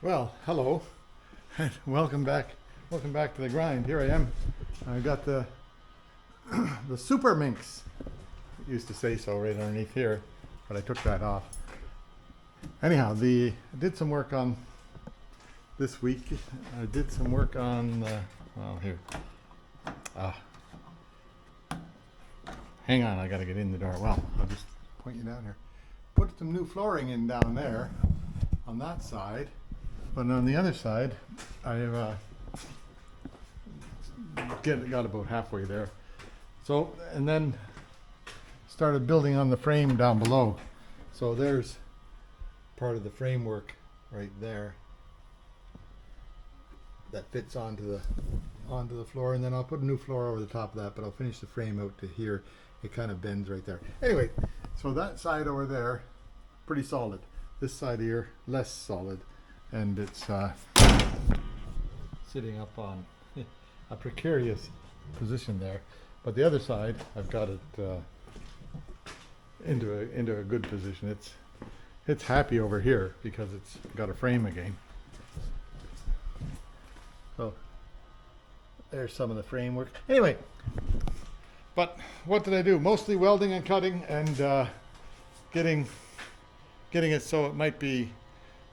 Well, hello, and welcome back. Welcome back to the grind. Here I am. I got the the super Minx. It used to say so right underneath here, but I took that off. Anyhow, I did some work on this week. I did some work on well, here. Ah, hang on, I got to get in the door. Well, I'll just point you down here. Put some new flooring in down there on that side. But on the other side, I've got about halfway there. So, and then started building on the frame down below. So there's part of the framework right there that fits onto the floor, and then I'll put a new floor over the top of that, but I'll finish the frame out to here. It kind of bends right there. Anyway, so that side over there, pretty solid. This side here, less solid. And it's sitting up on a precarious position there, but the other side I've got it into a good position. It's happy over here because it's got a frame again. So there's some of the framework. Anyway, but what did I do? Mostly welding and cutting and getting it so it might be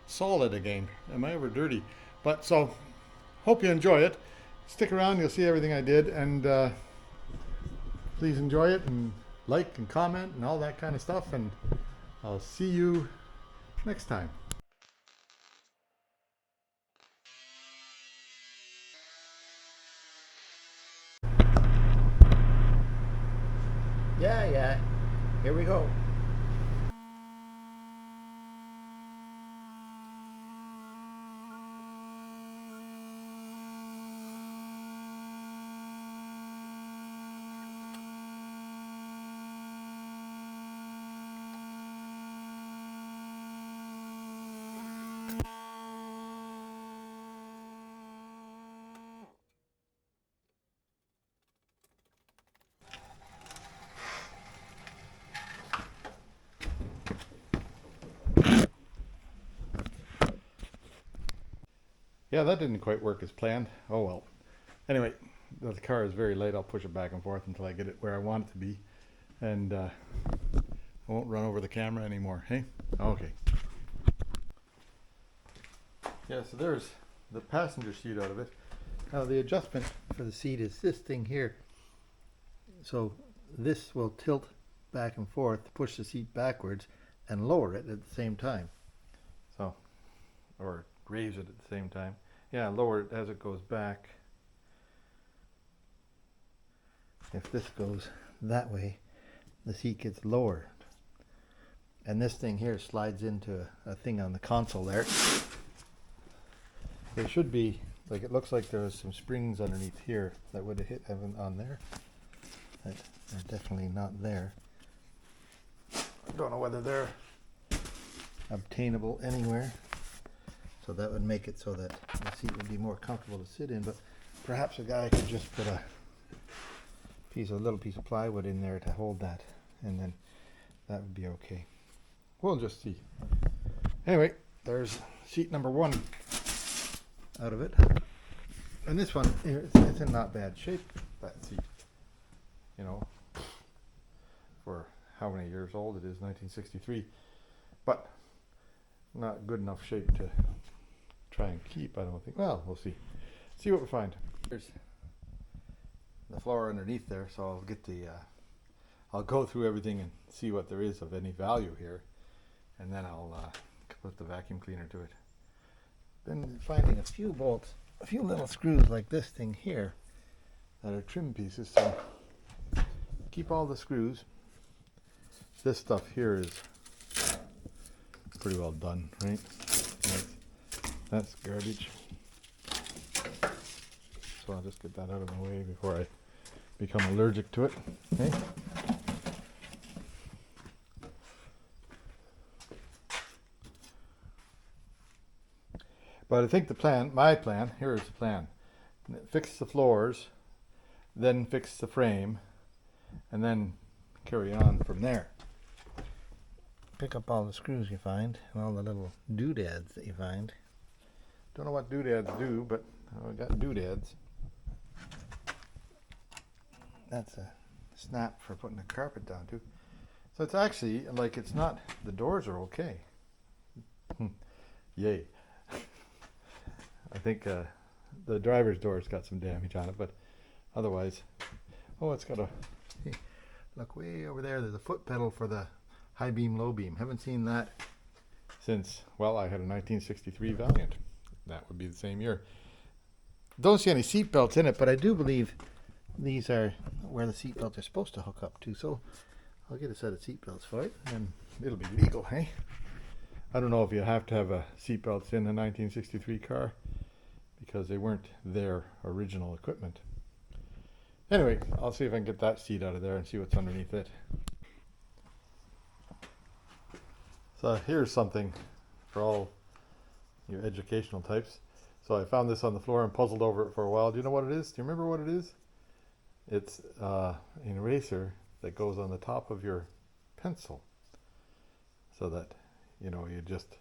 solid again. Am I ever dirty? But so hope you enjoy it. Stick around, you'll see everything I did, and please enjoy it and like and comment and all that kind of stuff, and I'll see you next time. Yeah, here we go. Yeah, that didn't quite work as planned. Oh well. Anyway, the car is very light. I'll push it back and forth until I get it where I want it to be, and I won't run over the camera anymore. Hey? Okay. Yeah, so there's the passenger seat out of it. Now the adjustment for the seat is this thing here. So this will tilt back and forth, push the seat backwards and lower it at the same time. So, or raise it at the same time. Yeah, lower it as it goes back. If this goes that way, the seat gets lowered. And this thing here slides into a thing on the console there. There should be, like, it looks like there's some springs underneath here that would have hit on there. They're definitely not there. I don't know whether they're obtainable anywhere. So that would make it so that the seat would be more comfortable to sit in, but perhaps a guy could just put a little piece of plywood in there to hold that, and then that would be okay. We'll just see. Anyway, there's seat number one out of it. And this one, it's in not bad shape, that seat. You know, for how many years old it is, 1963. But not good enough shape to try and keep, I don't think. Well, we'll see. See what we find. There's the floor underneath there, so I'll get I'll go through everything and see what there is of any value here, and then I'll put the vacuum cleaner to it. Been finding a few bolts, a few little screws like this thing here that are trim pieces, so keep all the screws. This stuff here is pretty well done, right? That's garbage. So I'll just get that out of the way before I become allergic to it. Okay. But I think my plan, here is the plan. Fix the floors, then fix the frame, and then carry on from there. Pick up all the screws you find and all the little doodads that you find. Don't know what doodads do, but I got doodads. That's a snap for putting the carpet down too. So it's actually like it's not. The doors are okay. Yay! I think the driver's door's got some damage on it, but otherwise, oh, it's got a. Look way over there. There's a foot pedal for the high beam, low beam. Haven't seen that since, well, I had a 1963 Valiant. That would be the same year. Don't see any seat belts in it, but I do believe these are where the seat belts are supposed to hook up to. So I'll get a set of seat belts for it, and it'll be legal, hey? I don't know if you have to have a seat belts in a 1963 car because they weren't their original equipment. Anyway, I'll see if I can get that seat out of there and see what's underneath it. So here's something for all you educational types. So I found this on the floor and puzzled over it for a while. Do you know what it is? Do you remember what it is? It's an eraser that goes on the top of your pencil so that, you know, you just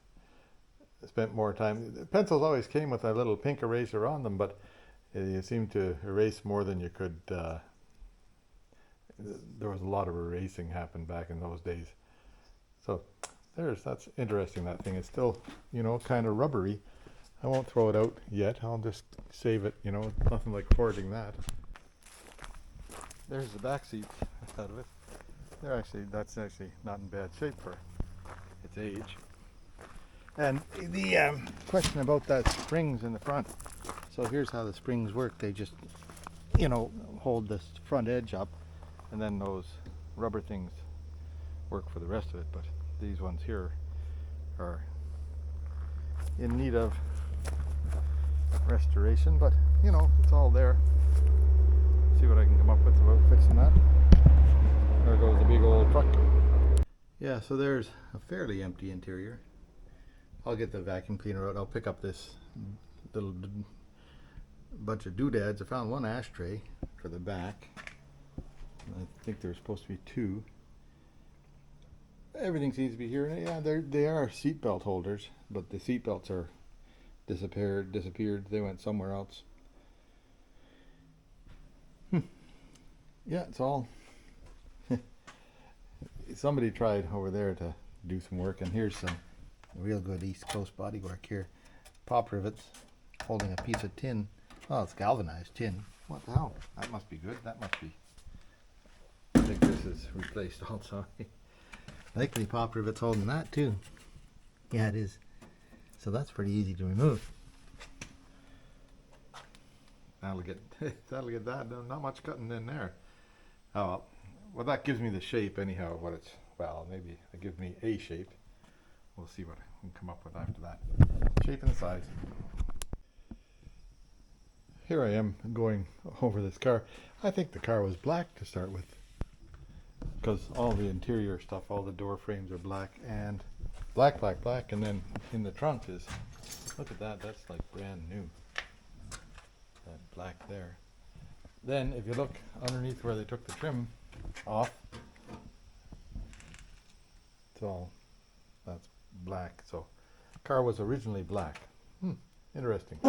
spent more time. The pencils always came with a little pink eraser on them, but you seem to erase more than you could. There was a lot of erasing happened back in those days. So that's interesting, that thing. It's still, you know, kind of rubbery. I won't throw it out yet. I'll just save it, you know, nothing like hoarding that. There's the back seat out of it. That's actually not in bad shape for its age. And the question about that springs in the front. So here's how the springs work. They just, you know, hold this front edge up, and then those rubber things work for the rest of it. But these ones here are in need of restoration, but you know, it's all there. See what I can come up with about fixing that. There goes the big old truck. Yeah, so there's a fairly empty interior. I'll get the vacuum cleaner out. I'll pick up this little bunch of doodads. I found one ashtray for the back. I think there's supposed to be two. Everything seems to be here. Yeah, they are seat belt holders, but the seat belts are disappeared. They went somewhere else. Yeah, it's all. Somebody tried over there to do some work, and here's some real good East Coast bodywork here. Pop rivets holding a piece of tin. Oh, it's galvanized tin. What the hell? That must be good. That must be. I think this is replaced also. Likely pop rivets holding that too. Yeah, it is. So that's pretty easy to remove. That'll get that. Not much cutting in there. Oh, well, that gives me the shape anyhow. Well, maybe it gives me a shape. We'll see what I can come up with after that. Shape and size. Here I am going over this car. I think the car was black to start with, because all the interior stuff, all the door frames are black, and black, and then in the trunk is, look at that, that's like brand new. That black there. Then if you look underneath where they took the trim off, that's black. So car was originally black. Interesting.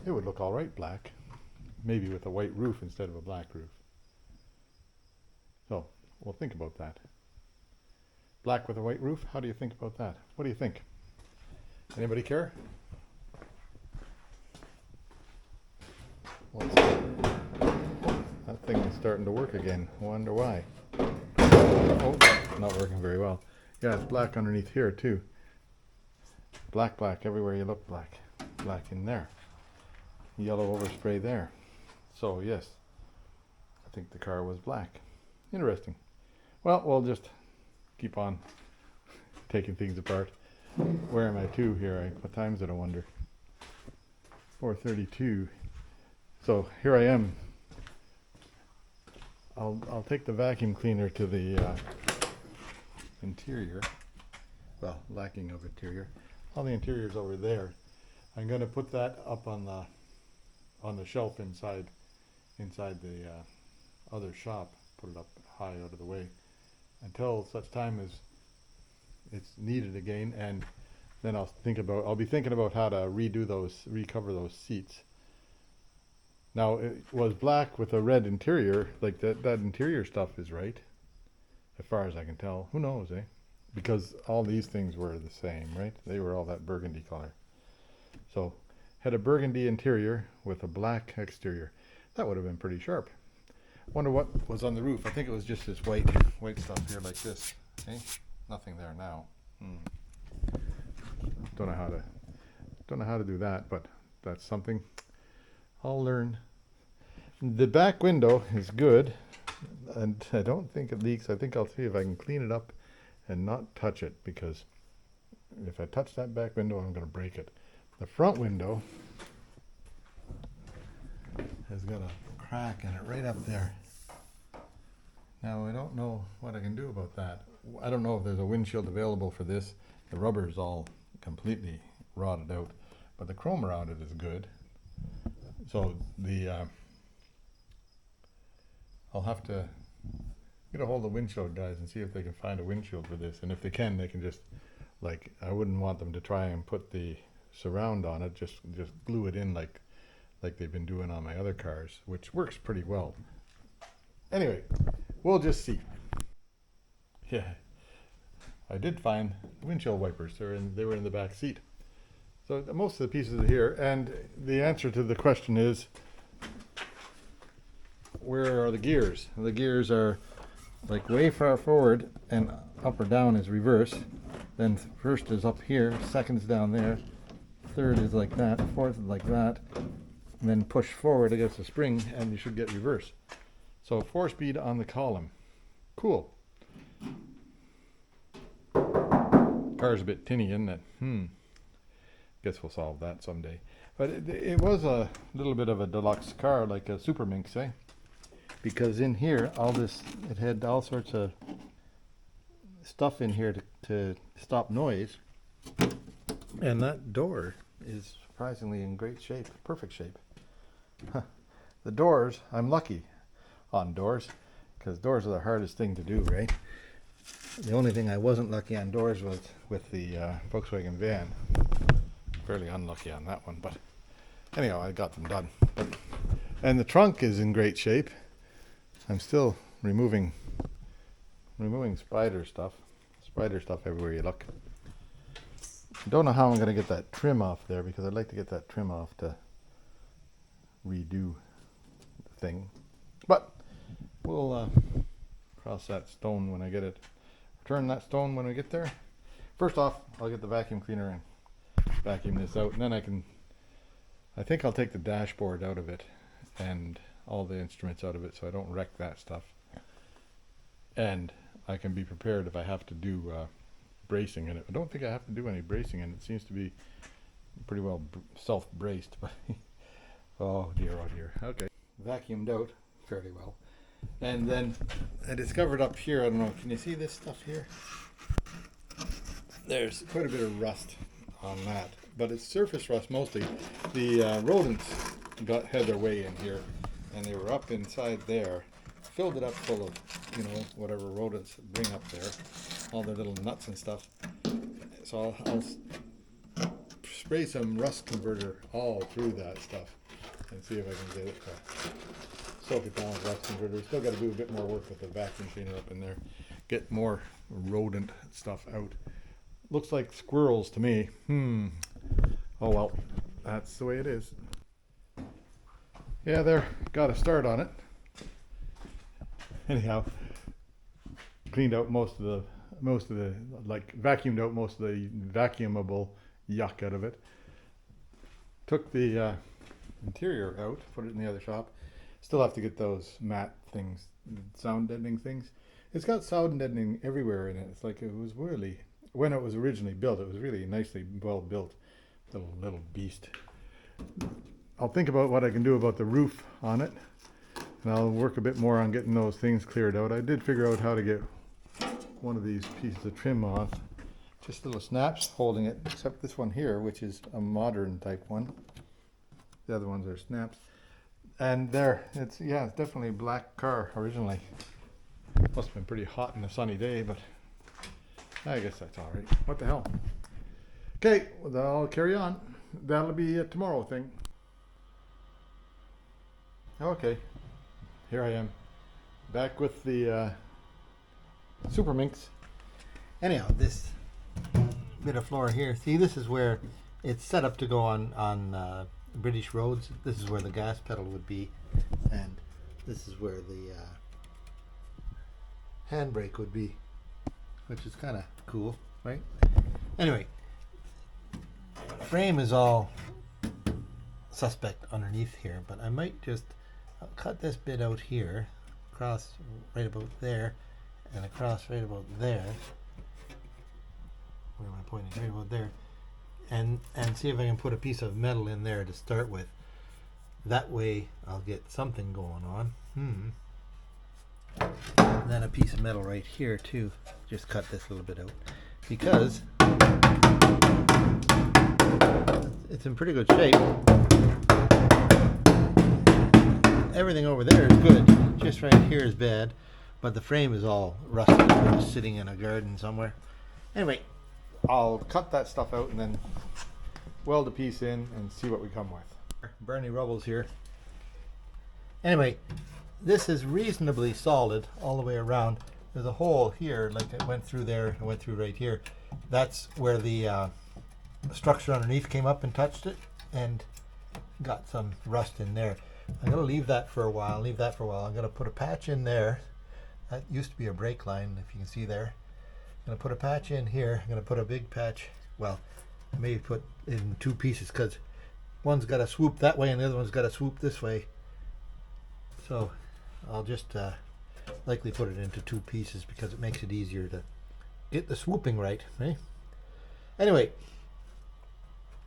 It would look all right black, maybe with a white roof instead of a black roof. So we'll think about that. Black with a white roof, how do you think about that? What do you think? Anybody care? What's that? That thing is starting to work again. Wonder why. Oh, not working very well. Yeah, it's black underneath here too. Black everywhere you look, black in there. Yellow overspray there. So yes, I think the car was black. Interesting. Well, we'll just keep on taking things apart. Where am I to here? What time is it, I wonder? 4:32. So here I am. I'll take the vacuum cleaner to the interior. Well, lacking of interior. All the interior's over there. I'm going to put that up on the shelf inside the other shop. Put it up high out of the way until such time as it's needed again. And then I'll be thinking about how to recover those seats. Now, it was black with a red interior, like that interior stuff is right, as far as I can tell. Who knows, eh? Because all these things were the same, right? They were all that burgundy color. So, had a burgundy interior with a black exterior. That would have been pretty sharp. Wonder what was on the roof. I think it was just this white stuff here like this. Okay? Nothing there now. Don't know how to do that, but that's something I'll learn. The back window is good, and I don't think it leaks. I think I'll see if I can clean it up and not touch it, because if I touch that back window, I'm going to break it. The front window has got a crack in it right up there. Now, I don't know what I can do about that. I don't know if there's a windshield available for this. The rubber is all completely rotted out, but the chrome around it is good. So I'll have to get a hold of the windshield guys and see if they can find a windshield for this. And if they can, they can just, like, I wouldn't want them to try and put the surround on it, just glue it in like they've been doing on my other cars, which works pretty well. Anyway, we'll just see. Yeah, I did find windshield wipers. They were in the back seat. So most of the pieces are here, and the answer to the question is, where are the gears? The gears are like way far forward, and up or down is reverse. Then first is up here, second's down there, third is like that, fourth is like that, and then push forward against the spring and you should get reverse. So 4-speed on the column. Cool. Car's a bit tinny, isn't it? Guess we'll solve that someday. But it was a little bit of a deluxe car, like a Super Minx, eh? Because in here, it had all sorts of stuff in here to stop noise. And that door is surprisingly in great shape, perfect shape. The doors, I'm lucky on doors, because doors are the hardest thing to do, right? The only thing I wasn't lucky on doors was with the Volkswagen van. Fairly unlucky on that one, but anyhow, I got them done. And the trunk is in great shape. I'm still removing spider stuff everywhere you look. Don't know how I'm going to get that trim off there, because I'd like to get that trim off to redo the thing. But we'll cross that stone when I get it. Return that stone when we get there. First off, I'll get the vacuum cleaner and vacuum this out, and then I think I'll take the dashboard out of it and all the instruments out of it, so I don't wreck that stuff. And I can be prepared if I have to do bracing in it. I don't think I have to do any bracing in it. It seems to be pretty well self-braced. But oh dear. Okay. Vacuumed out fairly well. And then I discovered up here, I don't know, can you see this stuff here? There's quite a bit of rust on that, but it's surface rust mostly. The rodents had their way in here, and they were up inside there, filled it up full of, whatever rodents bring up there, all their little nuts and stuff. So I'll spray some rust converter all through that stuff and see if I can get it to soak it down with rust converter. Still got to do a bit more work with the vacuum cleaner up in there, get more rodent stuff out. Looks like squirrels to me. Oh well, that's the way it is. Yeah, there, got a start on it. Anyhow, cleaned out most of the vacuumed out most of the vacuumable yuck out of it. Took the interior out, put it in the other shop. Still have to get those matte things, sound deadening things. It's got sound deadening everywhere in it. It's like it was really, when it was originally built, it was really nicely well built. Little beast. I'll think about what I can do about the roof on it, and I'll work a bit more on getting those things cleared out. I did figure out how to get one of these pieces of trim off. Just little snaps holding it, except this one here, which is a modern type one. The other ones are snaps. And there, it's definitely a black car originally. Must have been pretty hot in a sunny day, but I guess that's all right. What the hell? Okay, well, I'll carry on. That'll be a tomorrow thing. Okay, here I am, back with the Super Minx. Anyhow, this bit of floor here, see, this is where it's set up to go on British roads. This is where the gas pedal would be, and this is where the handbrake would be, which is kind of cool, right? Anyway, frame is all suspect underneath here, but I might just cut this bit out here, across right about there, and across right about there. Where am I pointing? Right about there, and see if I can put a piece of metal in there to start with. That way, I'll get something going on. And then a piece of metal right here too. Just cut this little bit out because it's in pretty good shape. Everything over there is good. Just right here is bad, but the frame is all rusted. It's just sitting in a garden somewhere. Anyway, I'll cut that stuff out and then weld a piece in and see what we come with. Bernie Rubble's here. Anyway, this is reasonably solid all the way around. There's a hole here, like it went through there, it went through right here. That's where the structure underneath came up and touched it and got some rust in there. I'm going to leave that for a while, I'm going to put a patch in there. That used to be a brake line, if you can see there. I'm going to put a patch in here. I'm going to put a big patch, well, maybe put in two pieces because one's got to swoop that way and the other one's got to swoop this way. So I'll just likely put it into two pieces because it makes it easier to get the swooping right. Eh? Anyway,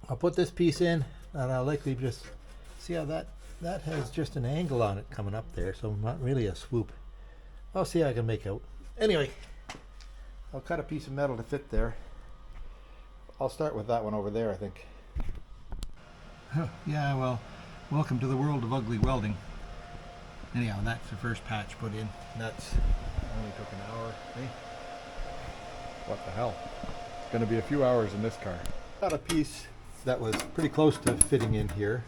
I'll put this piece in and I'll likely just see how that has just an angle on it coming up there, so not really a swoop. I'll see how I can make out. Anyway, I'll cut a piece of metal to fit there. I'll start with that one over there, I think. Yeah, well, welcome to the world of ugly welding. Anyhow, that's the first patch put in. That's only took an hour. Eh? What the hell? It's going to be a few hours in this car. Got a piece that was pretty close to fitting in here,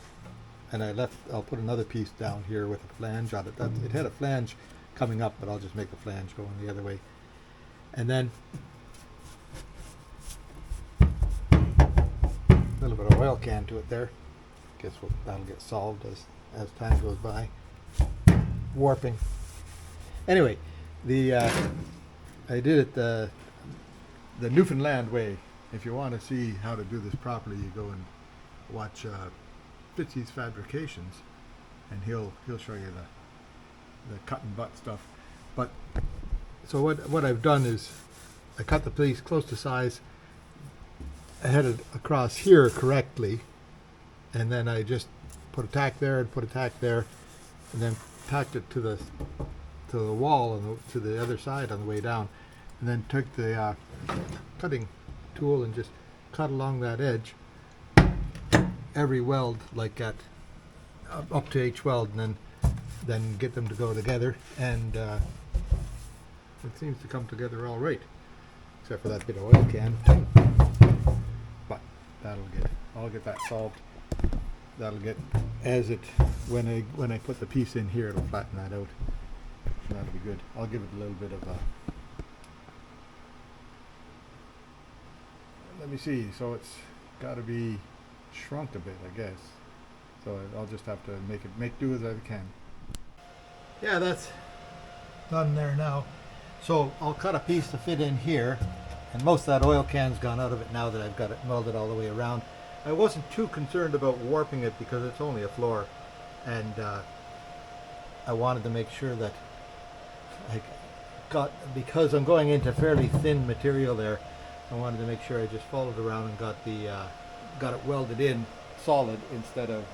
and I'll put another piece down here with a flange on it. It had a flange coming up, but I'll just make the flange going the other way. And then a little bit of oil can to it there. Guess that'll get solved as time goes by. Warping. Anyway, I did it the Newfoundland way. If you want to see how to do this properly, you go and watch Fitzy's Fabrications, and he'll show you the cut and butt stuff. But so what I've done is I cut the piece close to size. I had it across here correctly, and then I just put a tack there and put a tack there, and then tacked it to the wall and to the other side on the way down, and then took the cutting tool and just cut along that edge every weld like that up to each weld, and then get them to go together, and it seems to come together all right, except for that bit of oil can. But I'll get that solved. That'll get when I put the piece in here, it'll flatten that out. That'll be good. I'll give it a little bit of a, let me see, so it's got to be shrunk a bit, I guess. So I'll just have to make do as I can. Yeah, that's done there now. So I'll cut a piece to fit in here, and most of that oil can's gone out of it now that I've got it welded all the way around. I wasn't too concerned about warping it because it's only a floor, and I wanted to make sure that I because I'm going into fairly thin material there, I wanted to make sure I just followed around and got it welded in solid instead of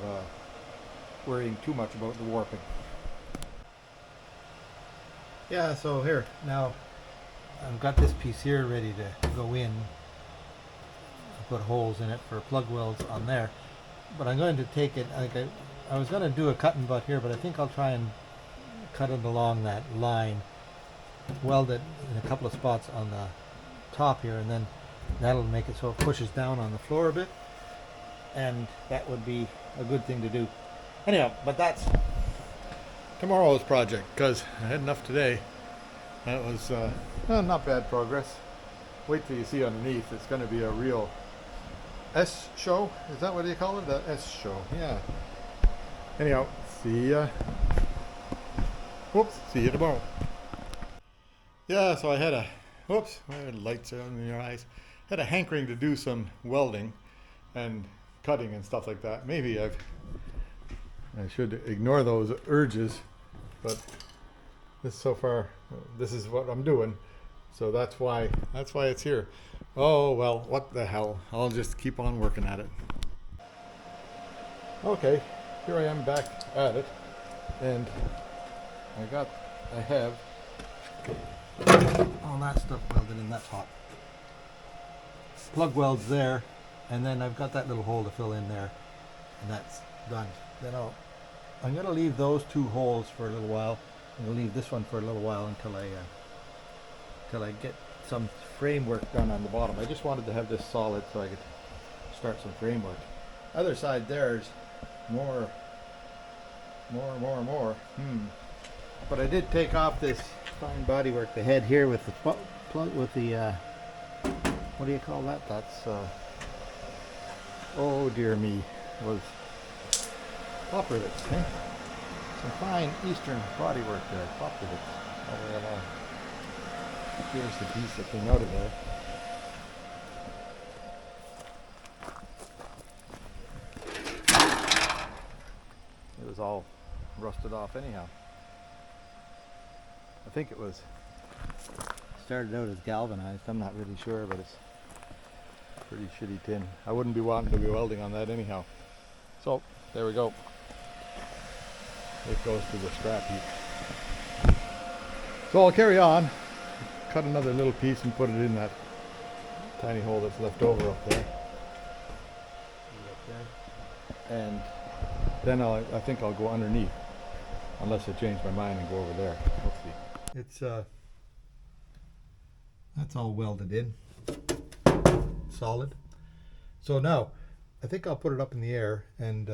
worrying too much about the warping. Yeah, so here, now I've got this piece here ready to go in. Put holes in it for plug welds on there, but I'm going to take it, like I was going to do a cut and butt here, but I think I'll try and cut it along that line, weld it in a couple of spots on the top here, and then That'll make it so it pushes down on the floor a bit, and that would be a good thing to do. Anyhow, but that's Tomorrow's project, because I had enough today. That was well, not bad progress. Wait till you see underneath. It's going to be a real S show. Is that what you call it? The S show. Yeah. Anyhow, see ya. Whoops. See you tomorrow. Yeah, so I had a, whoops, my lights are on your eyes. Had a hankering to do some welding and cutting and stuff like that. Maybe I should ignore those urges, but this so far, this is what I'm doing. So that's why it's here. Oh, well, what the hell. I'll just keep on working at it. Okay, here I am back at it. And I have all that stuff welded in. That's hot. Plug welds there, and then I've got that little hole to fill in there, and that's done. Then I'm going to leave those two holes for a little while. I'm going to leave this one for a little while until I get some framework done on the bottom. I just wanted to have this solid so I could start some framework. Other side there's more. But I did take off this fine bodywork, the head here with the plug with the what do you call that? That's oh dear me, was copper rivets. Eh? Some fine eastern bodywork there, copper rivets all the way along. Here's the piece that came out of there. It was all rusted off anyhow. I think it was started out as galvanized. I'm not really sure, but it's pretty shitty tin. I wouldn't be wanting to be welding on that anyhow. So there we go. It goes to the scrap heap. So I'll carry on. Cut another little piece and put it in that tiny hole that's left over up there. And then I think I'll go underneath, unless I change my mind and go over there. We'll see. It's that's all welded in, solid. So now I think I'll put it up in the air and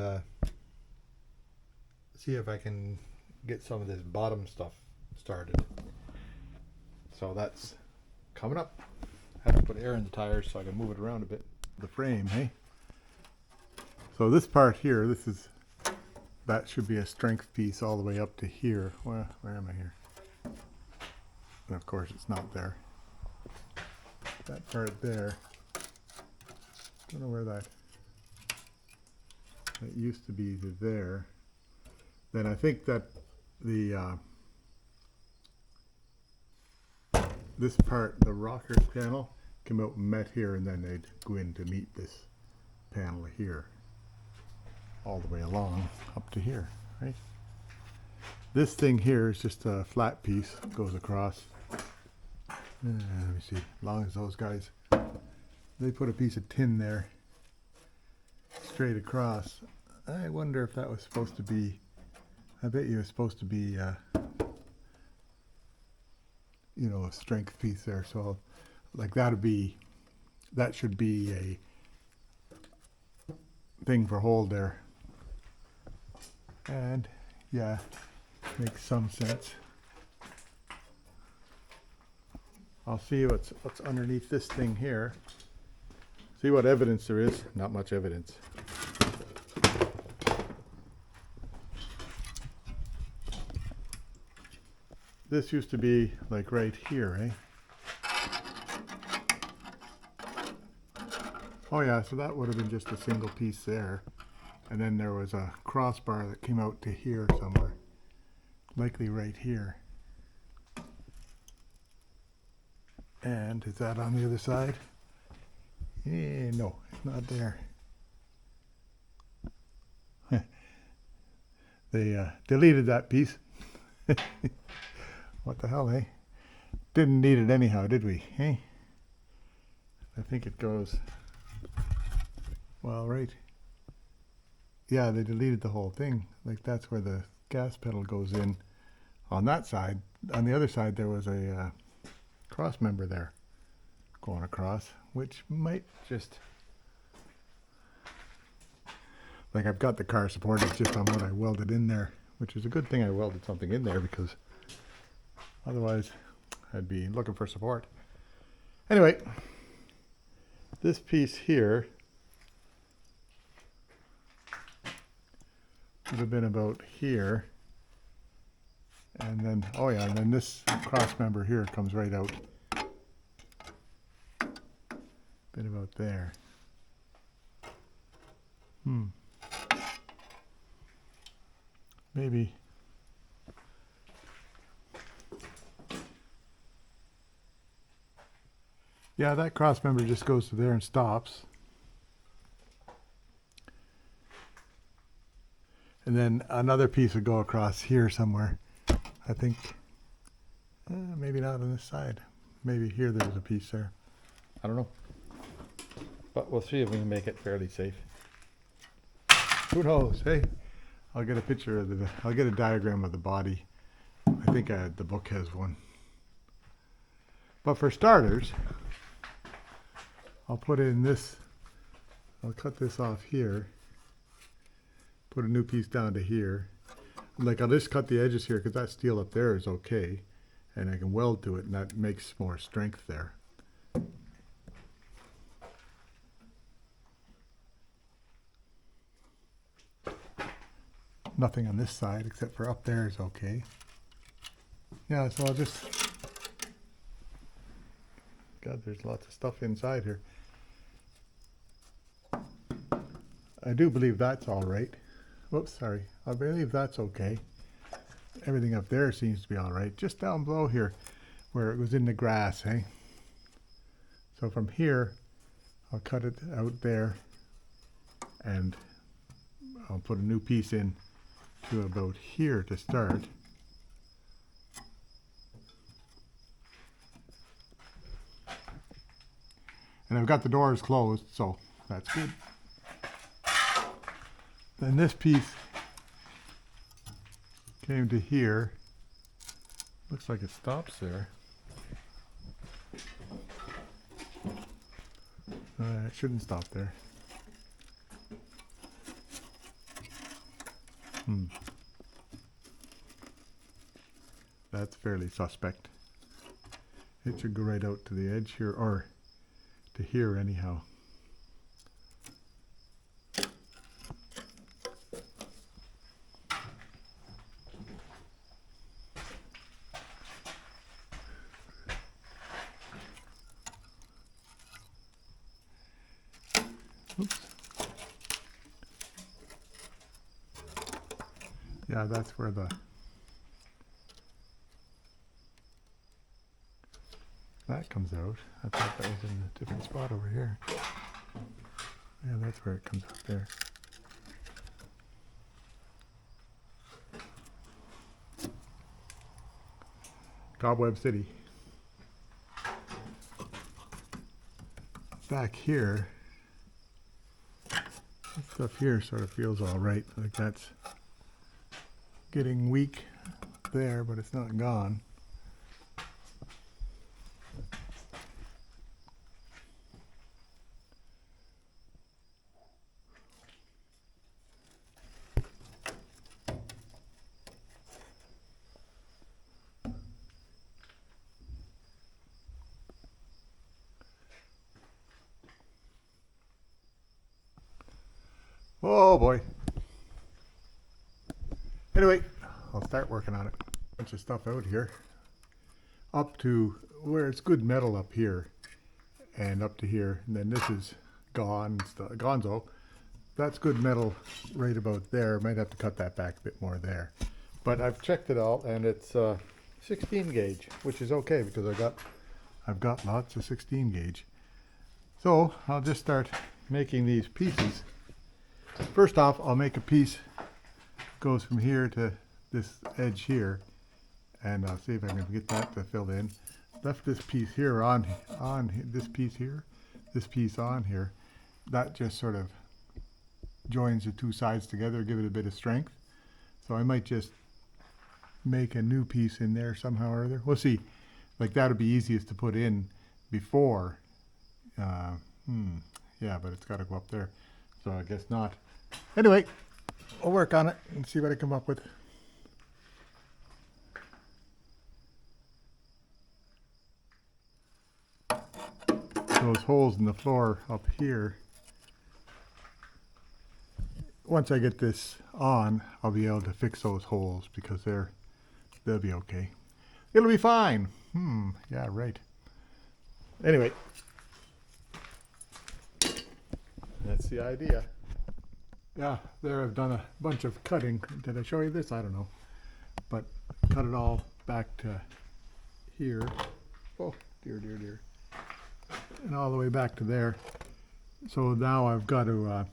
see if I can get some of this bottom stuff started. So that's coming up. I have to put air in the tires so I can move it around a bit. The frame, hey? So this part here, that should be a strength piece all the way up to here. Where am I here? And of course it's not there. That part there, don't know where that used to be there. Then I think that the this part, the rocker panel, came out and met here, and then they'd go in to meet this panel here, all the way along up to here, right? This thing here is just a flat piece, goes across. Let me see, as long as those guys, they put a piece of tin there, straight across. I wonder if that was supposed to be, I bet you it's supposed to be you know, a strength piece there. So like that should be a thing for hold there. And yeah, makes some sense. I'll see what's underneath this thing here. See what evidence there is. Not much evidence. This used to be like right here, eh? Oh yeah, so that would have been just a single piece there. And then there was a crossbar that came out to here somewhere. Likely right here. And is that on the other side? No, it's not there. They deleted that piece. What the hell, eh? Didn't need it anyhow, did we? Eh? I think it goes, well, right. Yeah, they deleted the whole thing. Like that's where the gas pedal goes in on that side. On the other side, there was a cross member there going across, which might just, like I've got the car supported just on what I welded in there, which is a good thing I welded something in there because otherwise I'd be looking for support. Anyway, this piece here would have been about here. And then, oh yeah, and then this cross member here comes right out. Been about there. Maybe. Yeah, that cross member just goes to there and stops. And then another piece would go across here somewhere. I think, maybe not on this side. Maybe here there's a piece there. I don't know. But we'll see if we can make it fairly safe. Who knows? Hey, I'll get a picture of I'll get a diagram of the body. I think the book has one. But for starters, I'll put in this, I'll cut this off here. Put a new piece down to here. Like I'll just cut the edges here because that steel up there is okay. And I can weld to it and that makes more strength there. Nothing on this side except for up there is okay. Yeah, so I'll just, God, there's lots of stuff inside here. I do believe that's all right. Whoops, sorry. I believe that's okay. Everything up there seems to be all right. Just down below here where it was in the grass, hey? So from here, I'll cut it out there and I'll put a new piece in to about here to start. And I've got the doors closed, so that's good. Then this piece came to here. Looks like it stops there. It shouldn't stop there. That's fairly suspect. It should go right out to the edge here, or to here anyhow. Oops. Yeah, that's where that comes out. I thought that was in a different spot over here. Yeah, that's where it comes out there. Cobweb City. Back here, this stuff here sort of feels all right. Like that's getting weak there, but it's not gone. Oh boy. Anyway, I'll start working on it. Bunch of stuff out here. Up to where it's good metal up here. And up to here. And then this is gonzo. That's good metal right about there. Might have to cut that back a bit more there. But I've checked it all and it's 16 gauge, which is okay because I've got lots of 16 gauge. So I'll just start making these pieces. First off, I'll make a piece goes from here to this edge here, and I'll see if I can get that to fill in. Left this piece here on this piece here, this piece on here. That just sort of joins the two sides together, give it a bit of strength. So I might just make a new piece in there somehow or other. We'll see. Like that'll be easiest to put in before Yeah, but it's got to go up there. So I guess not. Anyway, I'll work on it and see what I come up with. Those holes in the floor up here, once I get this on, I'll be able to fix those holes because they'll be okay. It'll be fine. Yeah, right. Anyway, that's the idea. Yeah, there I've done a bunch of cutting. Did I show you this? I don't know. But cut it all back to here. Oh, dear, dear, dear. And all the way back to there. So now I've got to,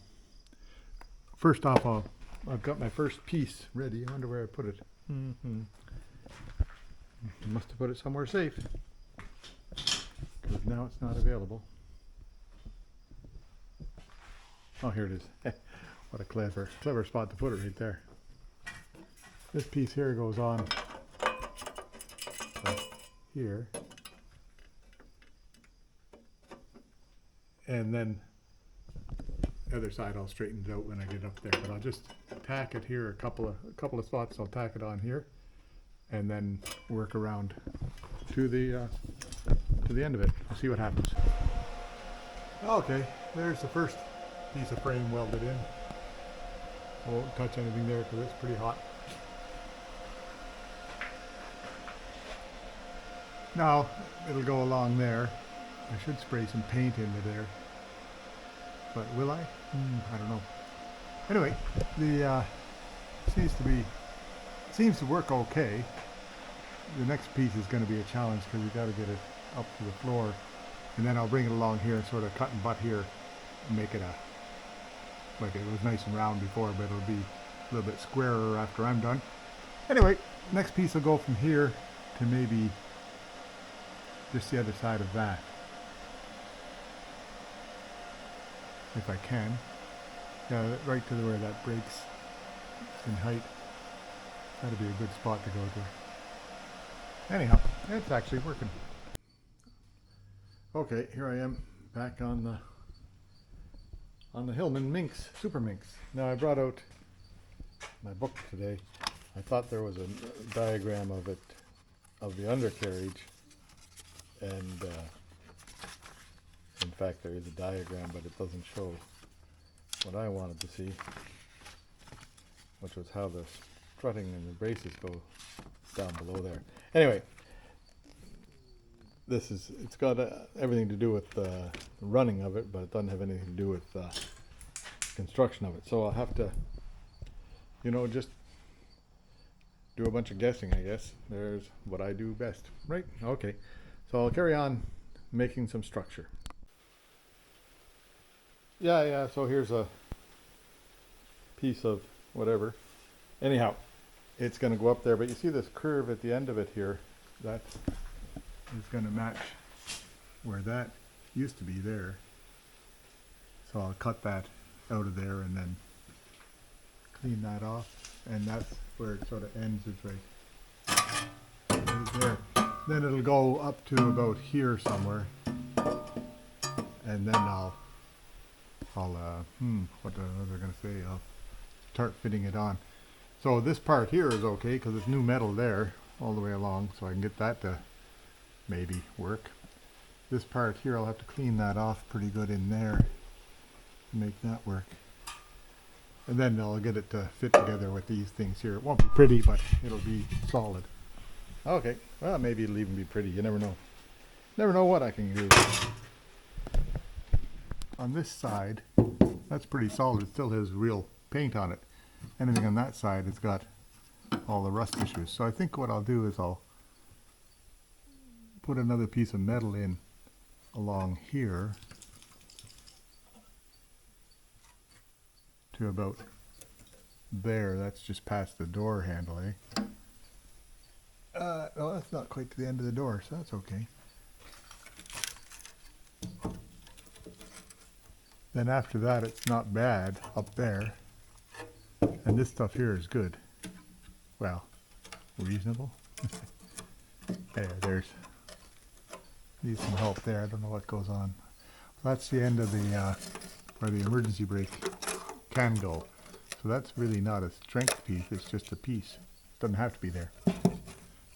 first off, I've got my first piece ready. I wonder where I put it. Must have put it somewhere safe. Because now it's not available. Oh, here it is. What a clever spot to put it right there. This piece here goes on here. And then the other side I'll straighten it out when I get up there. But I'll just tack it here, a couple of spots. I'll tack it on here, and then work around to the end of it. We'll see what happens. Okay, there's the first piece of frame welded in. I won't touch anything there because it's pretty hot. Now it'll go along there. I should spray some paint into there, but will I? I don't know. Anyway, the seems to work okay. The next piece is going to be a challenge because we got to get it up to the floor, and then I'll bring it along here and sort of cut and butt here and make it like it was nice and round before, but it'll be a little bit squarer after I'm done. Anyway, next piece will go from here to maybe just the other side of that, if I can. Yeah, right to where that breaks in height. That'd be a good spot to go to. Anyhow, it's actually working. Okay, here I am back on the Hillman Minx, Super Minx. Now I brought out my book today. I thought there was a diagram of it, of the undercarriage, and in fact there is a diagram, but it doesn't show what I wanted to see, which was how the strutting and the braces go down below there. Anyway, it's got everything to do with the running of it, but it doesn't have anything to do with the construction of it. So I'll have to, just do a bunch of guessing, I guess. There's what I do best, right? Okay, so I'll carry on making some structure. Yeah, so here's a piece of whatever. Anyhow, it's going to go up there, but you see this curve at the end of it here, that is going to match where that used to be there. So I'll cut that out of there and then clean that off, and that's where it sort of ends, is right there. Then it'll go up to about here somewhere, and then I'll what was I going to say? I'll start fitting it on. So this part here is okay because there's new metal there all the way along, so I can get that to maybe work. This part here, I'll have to clean that off pretty good in there to make that work. And then I'll get it to fit together with these things here. It won't be pretty, but it'll be solid. Okay, well, maybe it'll even be pretty. You never know. Never know what I can do. On this side, that's pretty solid. It still has real paint on it. Anything on that side, it's got all the rust issues. So I think what I'll do is I'll put another piece of metal in along here to about there. That's just past the door handle, eh? No, that's not quite to the end of the door, so that's okay. Then after that, it's not bad up there. And this stuff here is good. Well, reasonable. There's needs some help there. I don't know what goes on. That's the end of the where the emergency brake can go. So that's really not a strength piece, it's just a piece. It doesn't have to be there. I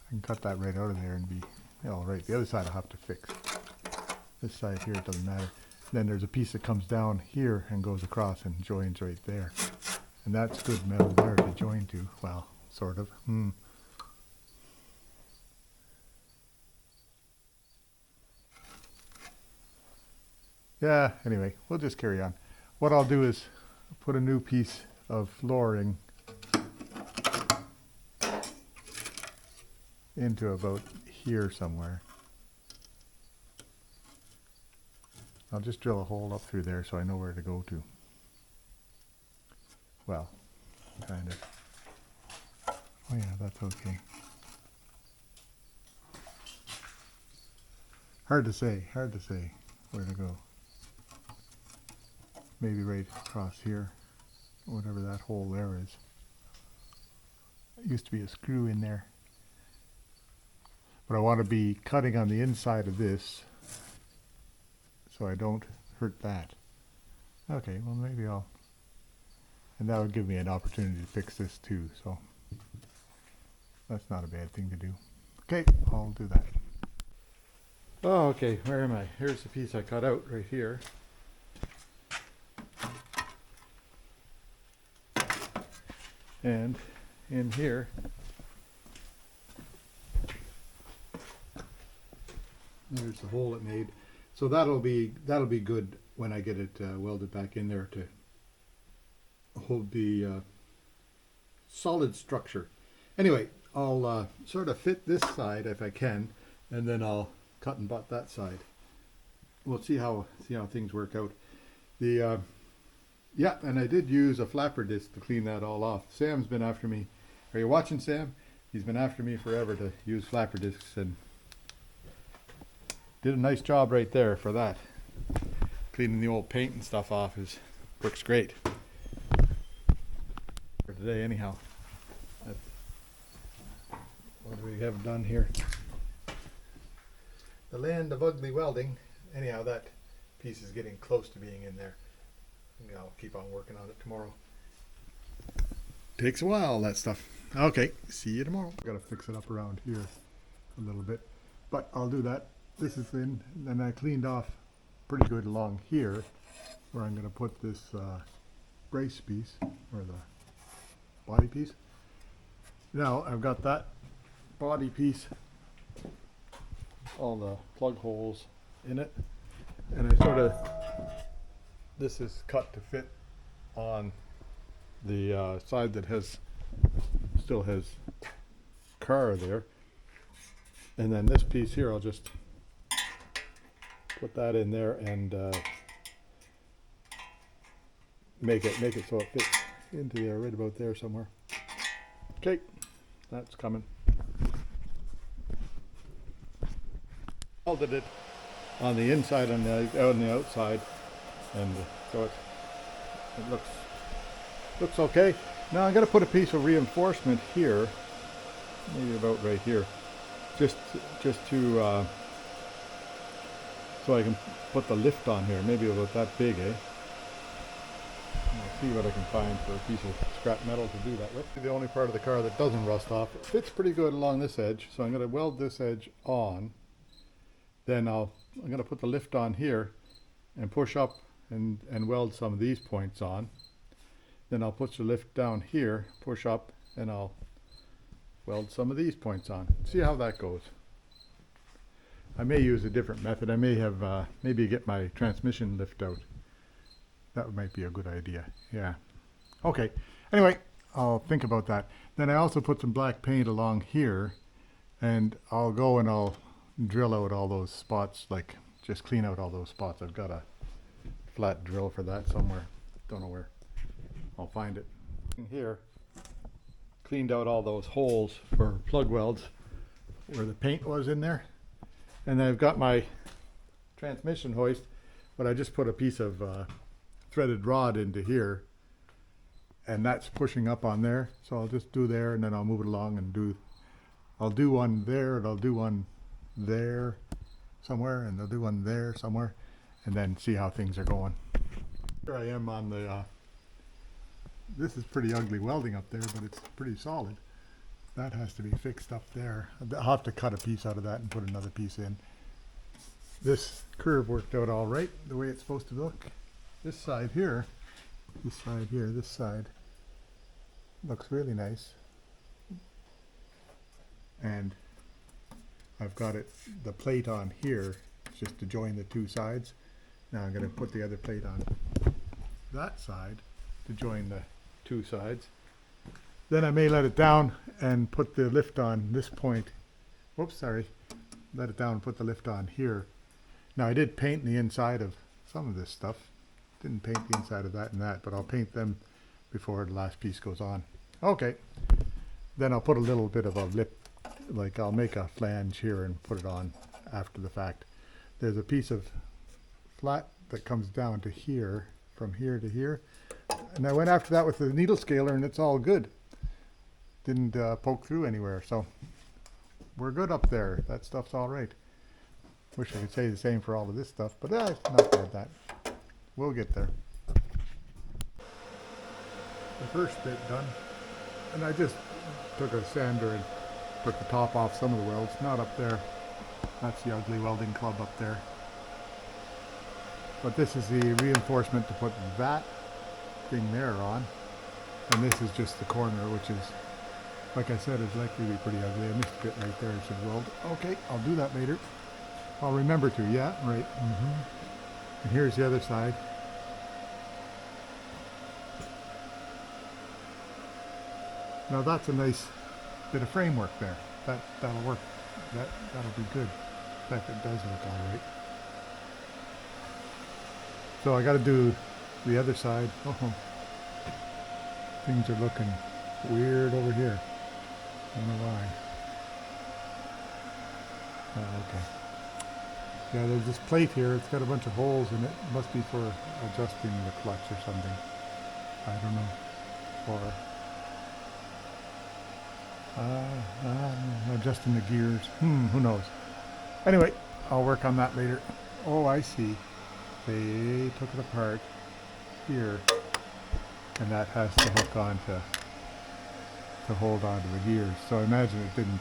can cut that right out of there and be all right. The other side I'll have to fix. This side here, it doesn't matter. Then there's a piece that comes down here and goes across and joins right there. And that's good metal there to join to. Well, sort of. Yeah, anyway, we'll just carry on. What I'll do is put a new piece of flooring into about here somewhere. I'll just drill a hole up through there so I know where to go to. Well, kind of. Oh yeah, that's okay. Hard to say where to go. Maybe right across here, whatever that hole there is. It used to be a screw in there. But I want to be cutting on the inside of this so I don't hurt that. Okay, well maybe I'll, and that would give me an opportunity to fix this too, so that's not a bad thing to do. Okay, I'll do that. Oh, okay, where am I? Here's the piece I cut out right here. And in here, there's the hole it made. So that'll be good when I get it welded back in there to hold the solid structure. Anyway, I'll sort of fit this side if I can, and then I'll cut and butt that side. We'll see how things work out. The yeah, and I did use a flapper disc to clean that all off. Sam's been after me. Are you watching, Sam? He's been after me forever to use flapper discs, and did a nice job right there for that. Cleaning the old paint and stuff off works great. For today anyhow. What do we have done here? The land of ugly welding. Anyhow, that piece is getting close to being in there. I'll keep on working on it tomorrow. Takes a while, that stuff. Okay, see you tomorrow. I've got to fix it up around here a little bit, but I'll do that. This is in, and I cleaned off pretty good along here where I'm going to put this brace piece, or the body piece. Now I've got that body piece, all the plug holes in it, and I sort of, this is cut to fit on the side that still has car there, and then this piece here I'll just put that in there and make it so it fits into there, right about there somewhere. Okay, that's coming. Welded it on the inside and on the outside, and so it looks okay. Now I'm going to put a piece of reinforcement here, maybe about right here, just to so I can put the lift on here, maybe about that big, eh? I'll see what I can find for a piece of scrap metal to do that with. The only part of the car that doesn't rust off. It fits pretty good along this edge, so I'm going to weld this edge on. Then I'm going to put the lift on here and push up and weld some of these points on. Then I'll put the lift down here, push up, and I'll weld some of these points on. See how that goes. I may use a different method. I may have maybe get my transmission lift out. That might be a good idea. Yeah. Okay. Anyway, I'll think about that. Then I also put some black paint along here, and I'll go and I'll drill out all those spots, like just clean out all those spots. I've got a flat drill for that somewhere. Don't know where. I'll find it. In here, cleaned out all those holes for plug welds where the paint was in there. And I've got my transmission hoist, but I just put a piece of threaded rod into here, and that's pushing up on there. So I'll just do there, and then I'll move it along and I'll do one there, and I'll do one there somewhere, and I'll do one there somewhere. and then see how things are going. Here I am on the, this is pretty ugly welding up there, but it's pretty solid. That has to be fixed up there. I'll have to cut a piece out of that and put another piece in. This curve worked out all right, the way it's supposed to look. This side here, this side looks really nice. And I've got it, the plate on here, just to join the two sides. Now I'm going to put the other plate on that side to join the two sides. Then I may let it down and put the lift on this point. Whoops, sorry. Let it down and put the lift on here. Now I did paint the inside of some of this stuff. Didn't paint the inside of that and that, but I'll paint them before the last piece goes on. Okay. Then I'll put a little bit of a lip, like I'll make a flange here and put it on after the fact. There's a piece of flat that comes down to here, from here to here. And I went after that with the needle scaler and it's all good. Didn't poke through anywhere, so we're good up there. That stuff's all right. Wish I could say the same for all of this stuff, but not bad that. We'll get there. The first bit done, and I just took a sander and took the top off some of the welds, not up there. That's the ugly welding club up there. But this is the reinforcement to put that thing there on, and this is just the corner, which is, like I said, is likely to be pretty ugly. I missed a bit right there. I should weld. Okay, I'll do that later. I'll remember to. Yeah, right. And here's the other side. Now that's a nice bit of framework there. That'll work. That'll be good. In fact, it does look all right. So I got to do the other side. Oh, things are looking weird over here. I don't know why. Oh, okay. Yeah, there's this plate here. It's got a bunch of holes in it. It must be for adjusting the clutch or something. I don't know. Or adjusting the gears. Who knows? Anyway, I'll work on that later. Oh, I see. They took it apart here, and that has to hook on to hold on to the gears. So I imagine it didn't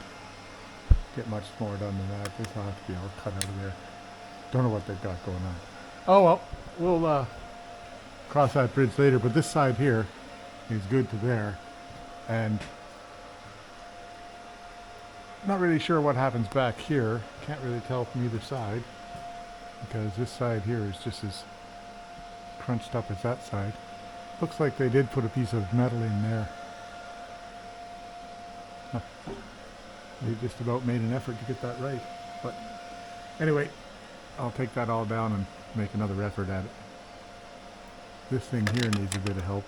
get much more done than that. This will have to be all cut out of there. Don't know what they've got going on. Oh well, we'll cross that bridge later, but this side here is good to there, and not really sure what happens back here. Can't really tell from either side, because this side here is just as crunched up as that side. Looks like they did put a piece of metal in there. Huh. They just about made an effort to get that right. But anyway, I'll take that all down and make another effort at it. This thing here needs a bit of help.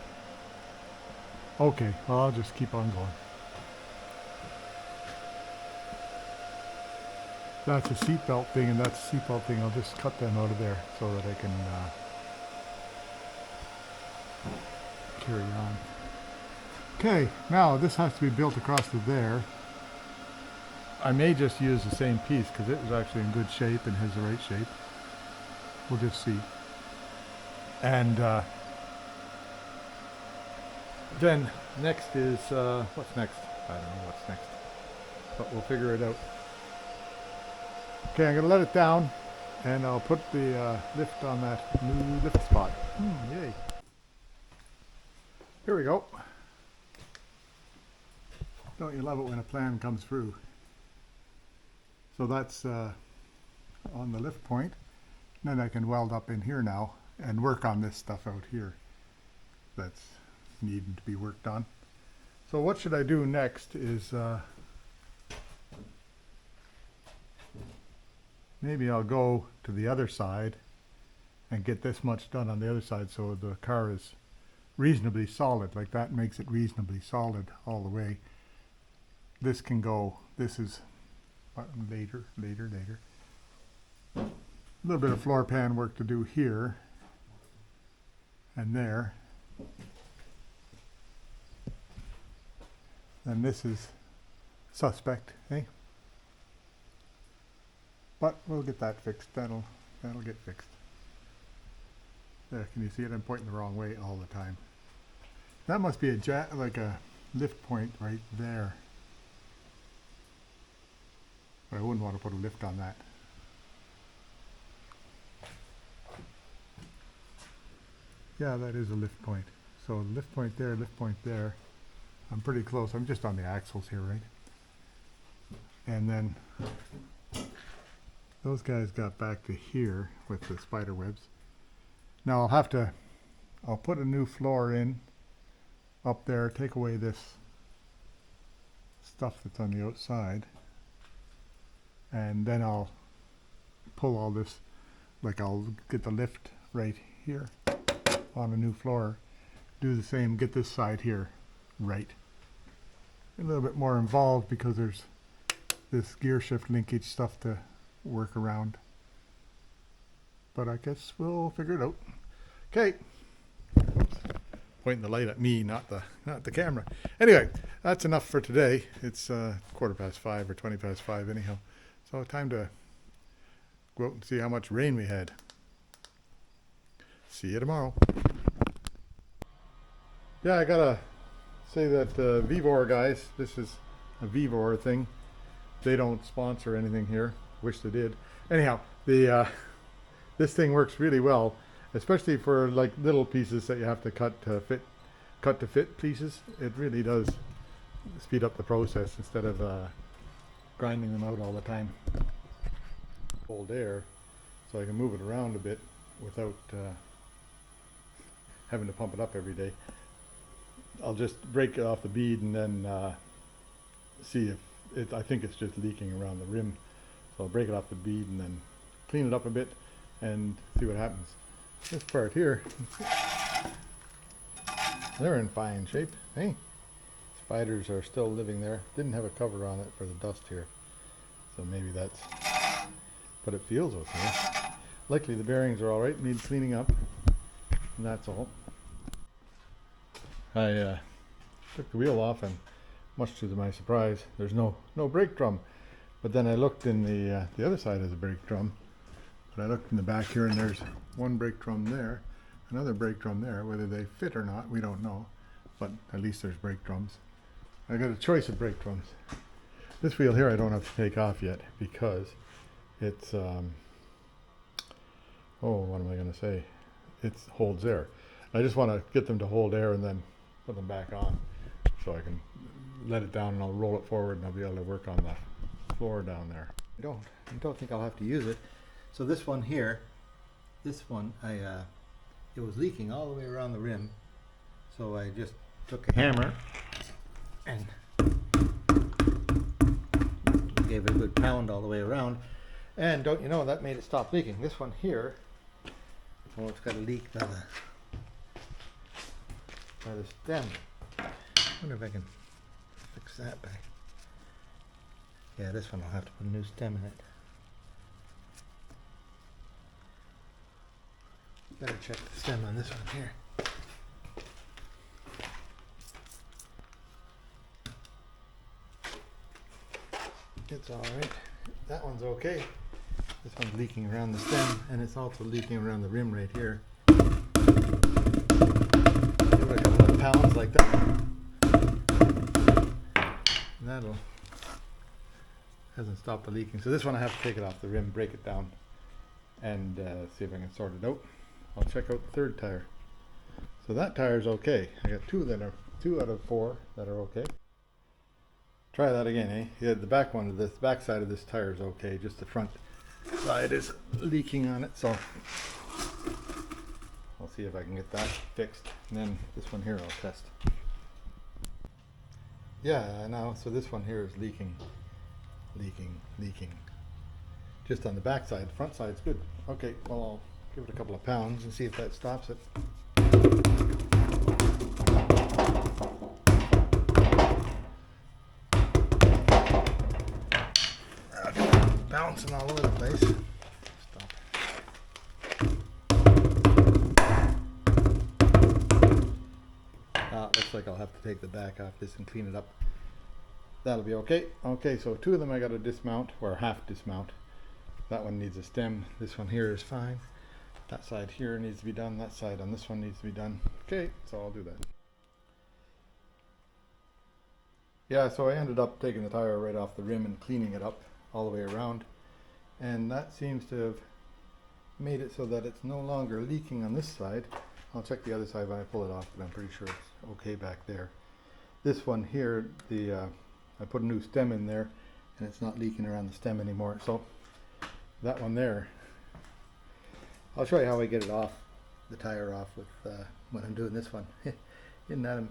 Okay, well, I'll just keep on going. That's a seatbelt thing, and that's a seatbelt thing. I'll just cut them out of there so that I can carry on. Okay, now this has to be built across to there. I may just use the same piece because it was actually in good shape and has the right shape. We'll just see. And then next is, what's next? I don't know what's next, but we'll figure it out. Okay, I'm going to let it down, and I'll put the lift on that new lift spot. Yay. Here we go. Don't you love it when a plan comes through? So that's on the lift point. Then I can weld up in here now and work on this stuff out here that's needing to be worked on. So what should I do next is maybe I'll go to the other side and get this much done on the other side so the car is reasonably solid. Like that makes it reasonably solid all the way. This can go, this is later. A little bit of floor pan work to do here and there. And this is suspect, eh? But we'll get that fixed. That'll get fixed. There, can you see it? I'm pointing the wrong way all the time. That must be like a lift point right there. But I wouldn't want to put a lift on that. Yeah, that is a lift point. So lift point there, lift point there. I'm pretty close. I'm just on the axles here, right? And then those guys got back to here with the spider webs. Now I'll put a new floor in up there, take away this stuff that's on the outside, and then I'll pull all this, like I'll get the lift right here on a new floor, do the same, get this side here right. A little bit more involved because there's this gear shift linkage stuff to work around. But I guess we'll figure it out. Okay. Pointing the light at me, not the camera. Anyway, that's enough for today. It's 5:15 or 5:20 anyhow. So time to go out and see how much rain we had. See you tomorrow. Yeah, I gotta say that Vivor guys, this is a Vivor thing. They don't sponsor anything here. Wish they did. Anyhow, this thing works really well, especially for like little pieces that you have to cut to fit pieces. It really does speed up the process instead of grinding them out all the time. Cold air, so I can move it around a bit without having to pump it up every day. I'll just break it off the bead and then see if I think it's just leaking around the rim. So I'll break it off the bead and then clean it up a bit and see what happens. This part here, they're in fine shape. Hey, spiders are still living there. Didn't have a cover on it for the dust here, so maybe that's, but it feels okay. Likely the bearings are all right, need cleaning up, and that's all. I took the wheel off, and much to my surprise, there's no brake drum. But then I looked in the other side of the brake drum. But I looked in the back here, and there's one brake drum there, another brake drum there. Whether they fit or not, we don't know. But at least there's brake drums. I got a choice of brake drums. This wheel here I don't have to take off yet because it's what am I going to say? It holds air. I just want to get them to hold air and then put them back on, so I can let it down and I'll roll it forward and I'll be able to work on the floor down there. I don't think I'll have to use it. So this one here, it was leaking all the way around the rim. So I just took a hammer and gave it a good pound all the way around. And don't you know, that made it stop leaking. This one here, oh, it's got a leak by the stem. I wonder if I can fix that back. Yeah, this one I'll have to put a new stem in it. Better check the stem on this one here. It's alright. That one's okay. This one's leaking around the stem, and it's also leaking around the rim right here. Give it a couple of pounds like that. And that'll hasn't stopped the leaking. So this one I have to take it off the rim, break it down, and see if I can sort it out. I'll check out the third tire. So that tire's okay. I got two out of four that are okay. Try that again, eh? Yeah, the back side of this tire is okay. Just the front side is leaking on it. So I'll see if I can get that fixed. And then this one here I'll test. Yeah, now so this one here is leaking. Just on the back side. The front side's good. Okay, well I'll give it a couple of pounds and see if that stops it. Bouncing all over the place. Stop. Looks like I'll have to take the back off this and clean it up. That'll be okay. Okay, so two of them I got to dismount, or half dismount. That one needs a stem. This one here is fine. That side here needs to be done, that side on this one needs to be done. Okay, so I'll do that. Yeah, so I ended up taking the tire right off the rim and cleaning it up all the way around. And that seems to have made it so that it's no longer leaking on this side. I'll check the other side when I pull it off, but I'm pretty sure it's okay back there. This one here, I put a new stem in there and it's not leaking around the stem anymore. So that one there, I'll show you how I get it off, the tire off with when I'm doing this one. Isn't that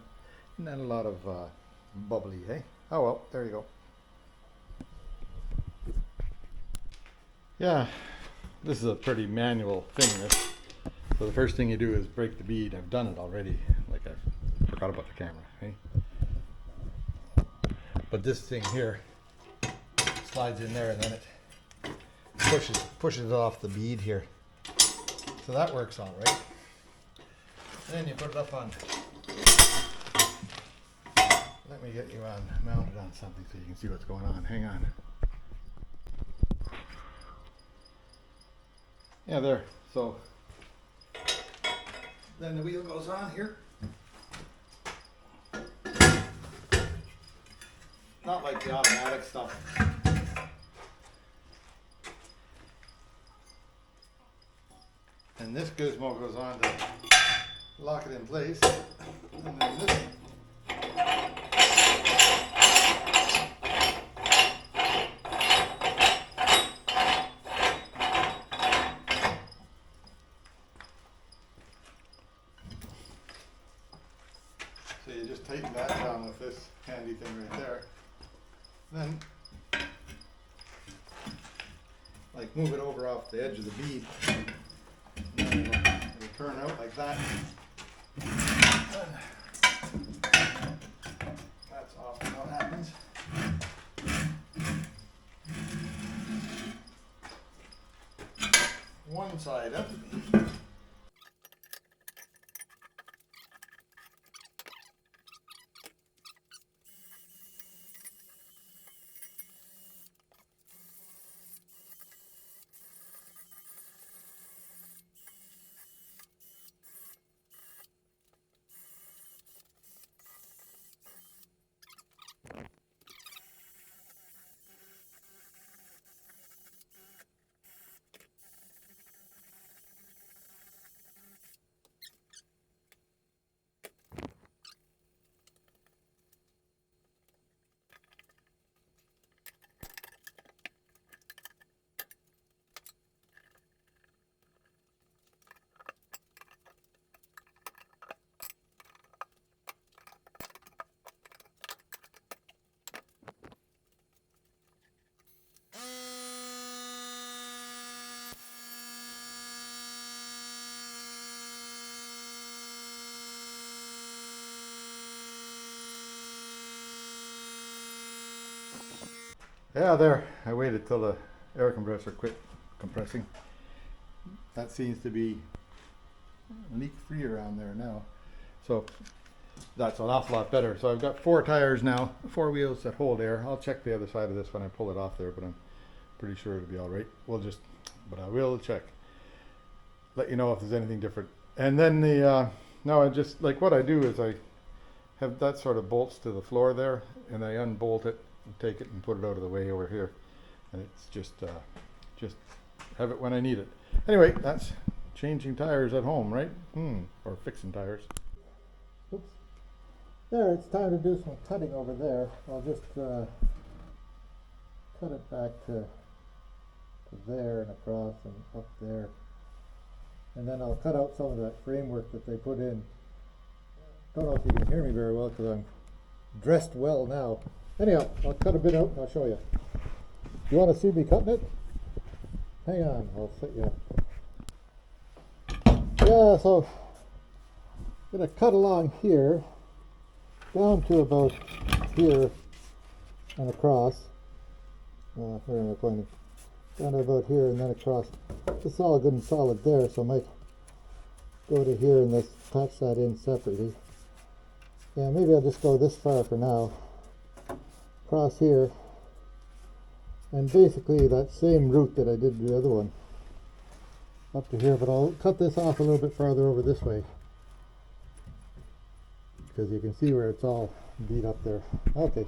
a lot of bubbly, eh? Oh well, there you go. Yeah, this is a pretty manual thing. This. So the first thing you do is break the bead. I've done it already, like I forgot about the camera, eh? But this thing here slides in there and then it pushes it off the bead here. So that works all right. Then you put it up on, let me get you on, mounted on something so you can see what's going on. Hang on. Yeah, there. So then the wheel goes on here. Not like the automatic stuff. And this gizmo goes on to lock it in place. And then this. So you just tighten that down with this handy thing right there. Then, like, move it over off the edge of the bead. And then it'll turn out like that. That's often what happens. One side up. Yeah, there. I waited till the air compressor quit compressing. That seems to be leak-free around there now. So that's an awful lot better. So I've got 4 tires now, 4 wheels that hold air. I'll check the other side of this when I pull it off there, but I'm pretty sure it'll be all right. But I will check. Let you know if there's anything different. And then now I just, like what I do is I have that sort of bolts to the floor there, and I unbolt it, and take it and put it out of the way over here. And it's just have it when I need it. Anyway, that's changing tires at home, right? Or fixing tires. Oops. There, it's time to do some cutting over there. I'll just cut it back to there and across and up there. And then I'll cut out some of that framework that they put in. Don't know if you can hear me very well because I'm dressed well now. Anyhow, I'll cut a bit out and I'll show you. You want to see me cutting it? Hang on, I'll set you up. Yeah, so I'm going to cut along here, down to about here and across. Where am I pointing? Down to about here and then across. It's all good and solid there, so I might go to here and let's patch that in separately. Yeah, maybe I'll just go this far for now. Across here. And basically that same route that I did the other one. up to here, but I'll cut this off a little bit farther over this way, because you can see where it's all beat up there. Okay.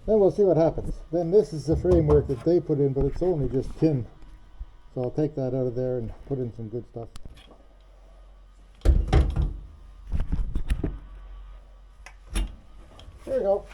Then we'll see what happens. Then this is the framework that they put in, but it's only just tin. So I'll take that out of there and put in some good stuff. There you go.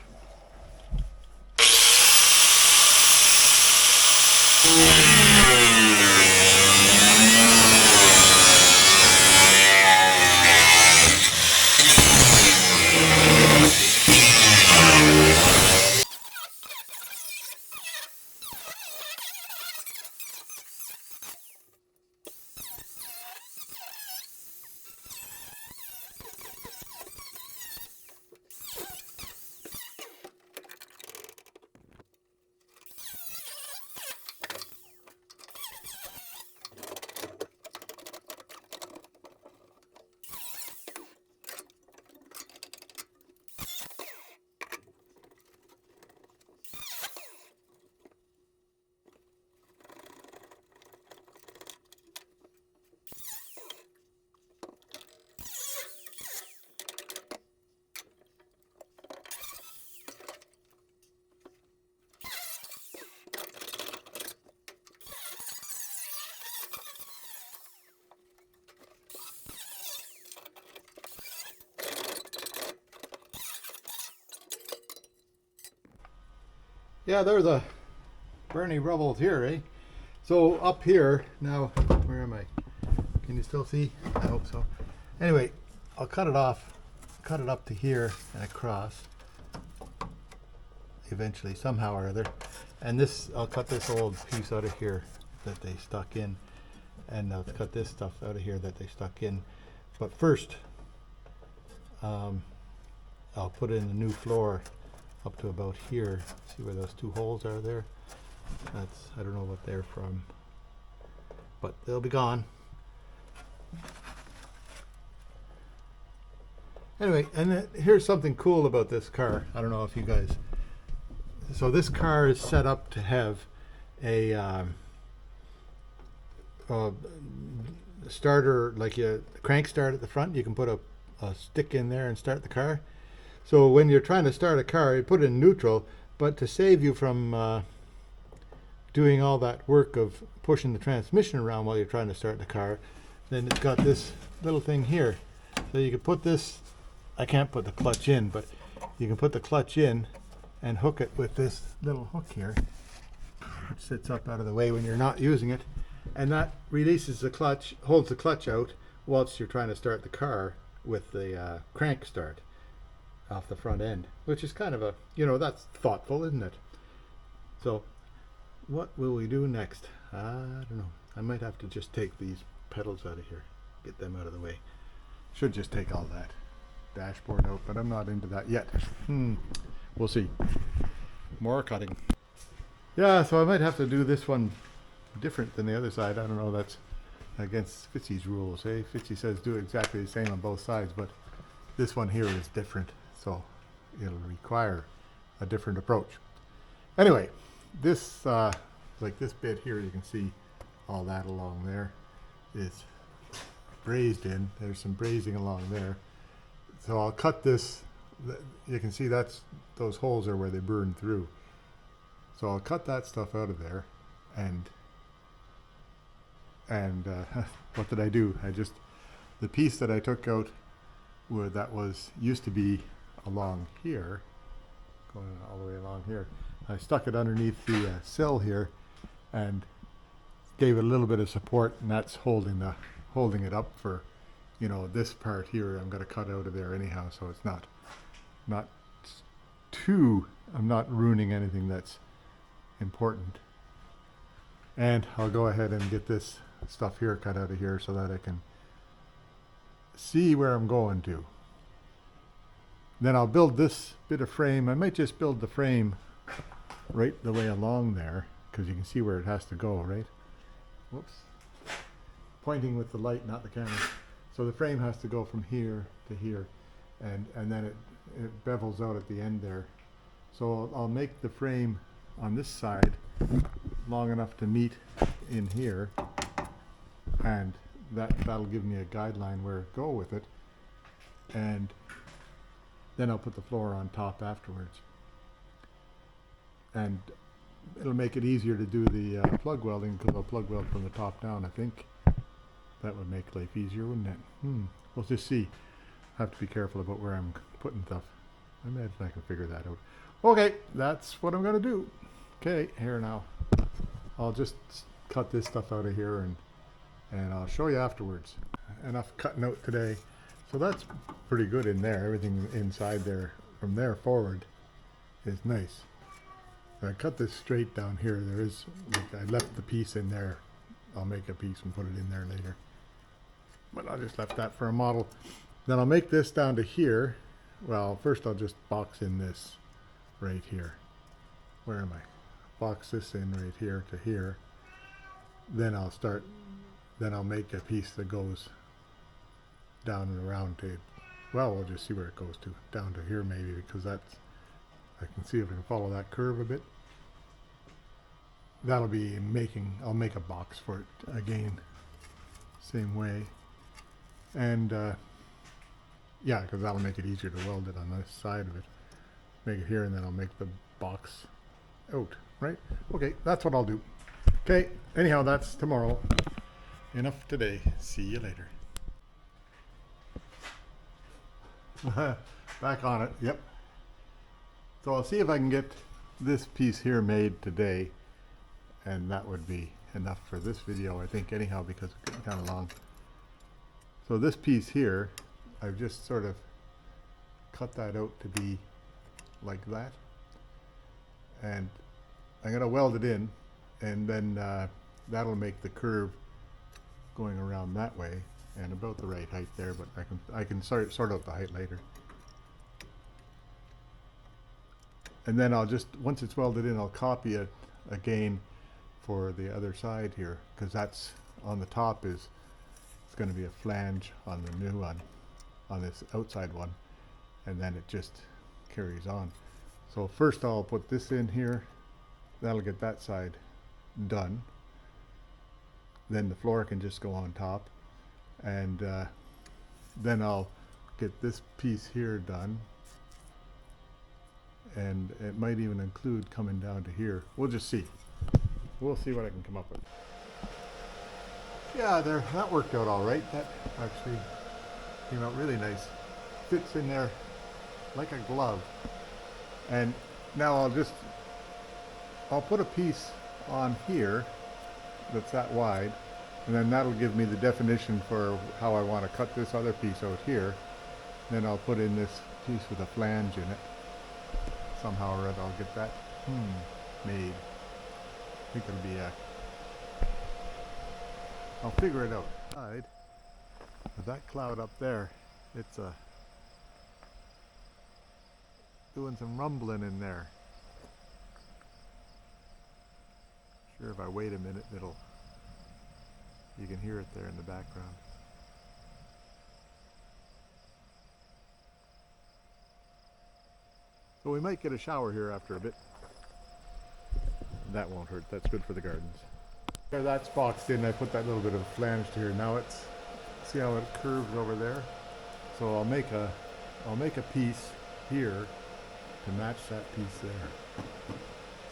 Yeah, there's a Bernie Rubbles here, eh? So up here, now, where am I? Can you still see? I hope so. Anyway, I'll cut it off, cut it up to here and across, eventually, somehow or other. And this, I'll cut this old piece out of here that they stuck in, and I'll cut this stuff out of here that they stuck in. But first, I'll put in a new floor up to about here. See where those two holes are there? That's, I don't know what they're from, but they'll be gone. Anyway, and here's something cool about this car. I don't know if you guys, so this car is set up to have a starter, like a crank start at the front. You can put a stick in there and start the car. So when you're trying to start a car, you put it in neutral, but to save you from doing all that work of pushing the transmission around while you're trying to start the car, then it's got this little thing here. So you can put this, I can't put the clutch in, but you can put the clutch in and hook it with this little hook here, which sits up out of the way when you're not using it. And that releases the clutch, holds the clutch out whilst you're trying to start the car with the crank start off the front end, which is kind of a, you know, that's thoughtful, isn't it? So what will we do next? I don't know. I might have to just take these pedals out of here, get them out of the way. Should just take all that dashboard out, but I'm not into that yet. We'll see. More cutting. Yeah, so I might have to do this one different than the other side. I don't know, that's against Fitzy's rules, eh? Fitzy says do exactly the same on both sides, but this one here is different, so it'll require a different approach. Anyway, this, like this bit here, you can see all that along there is brazed in. There's some brazing along there. So I'll cut this. You can see that's, those holes are where they burn through. So I'll cut that stuff out of there, and what did I do? I just, the piece that I took out that was used to be along here, going all the way along here, I stuck it underneath the sill here and gave it a little bit of support, and that's holding it up for, you know, this part here I'm going to cut out of there anyhow, so it's not too, I'm not ruining anything that's important. And I'll go ahead and get this stuff here cut out of here so that I can see where I'm going to. Then I'll build this bit of frame. I might just build the frame right the way along there, because you can see where it has to go, right? Whoops. Pointing with the light, not the camera. So the frame has to go from here to here, and then it bevels out at the end there. So I'll make the frame on this side long enough to meet in here, and that'll give me a guideline where to go with it, and then I'll put the floor on top afterwards, and it'll make it easier to do the plug welding, because I'll plug weld from the top down. I think that would make life easier, wouldn't it? We'll just see. Have to be careful about where I'm putting stuff. I imagine I can figure that out. Okay, that's what I'm gonna do. Okay, here now. I'll just cut this stuff out of here, and I'll show you afterwards. Enough cutting out today. So that's pretty good in there. Everything inside there, from there forward, is nice. I cut this straight down here. There is, like, I left the piece in there. I'll make a piece and put it in there later. But I just left that for a model. Then I'll make this down to here. Well, first I'll just box in this right here. Where am I? Box this in right here to here. Then I'll make a piece that goes down and around to, well, we'll just see where it goes to. Down to here maybe, because that's, I can see if I can follow that curve a bit. That'll be I'll make a box for it again, same way. And yeah, because that'll make it easier to weld it on this side of it. Make it here, and then I'll make the box out, right? Okay, that's what I'll do. Okay, anyhow, that's tomorrow. Enough today. See you later. Back on it, yep. So I'll see if I can get this piece here made today, and that would be enough for this video, I think, anyhow, because it's getting kind of long. So this piece here, I've just sort of cut that out to be like that, and I'm going to weld it in, and then that'll make the curve going around that way, and about the right height there, but I can sort out the height later. And then I'll just, once it's welded in, I'll copy it again for the other side here, because that's on the top it's going to be a flange on the new one, on this outside one, and then it just carries on. So first I'll put this in here. That'll get that side done. Then the floor can just go on top, and then I'll get this piece here done, and it might even include coming down to here. We'll just see. We'll see what I can come up with. Yeah, that worked out all right. That actually came out really nice. Fits in there like a glove. And now I'll put a piece on here that's that wide, and then that'll give me the definition for how I want to cut this other piece out here. Then I'll put in this piece with a flange in it. Somehow or other I'll get that made. I think it'll be I'll figure it out. With that cloud up there, it's doing some rumbling in there. Sure, if I wait a minute, you can hear it there in the background. So we might get a shower here after a bit. That won't hurt. That's good for the gardens. There, that's boxed in. I put that little bit of flange to here. Now see how it curves over there. So I'll make a piece here to match that piece there.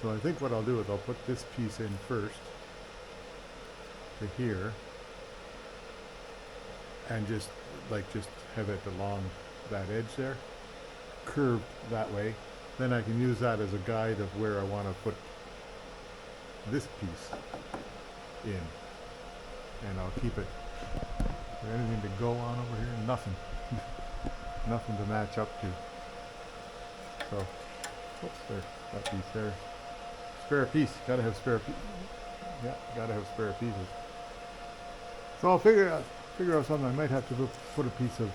So I think what I'll do is I'll put this piece in first to here, and just have it along that edge there, curved that way. Then I can use that as a guide of where I want to put this piece in, and I'll keep it. Is there anything to go on over here? Nothing. Nothing to match up to. So, oops, there, that piece there. Spare piece. Gotta have spare piece. Yeah, gotta have spare pieces. So I'll figure out something. I might have to put a piece of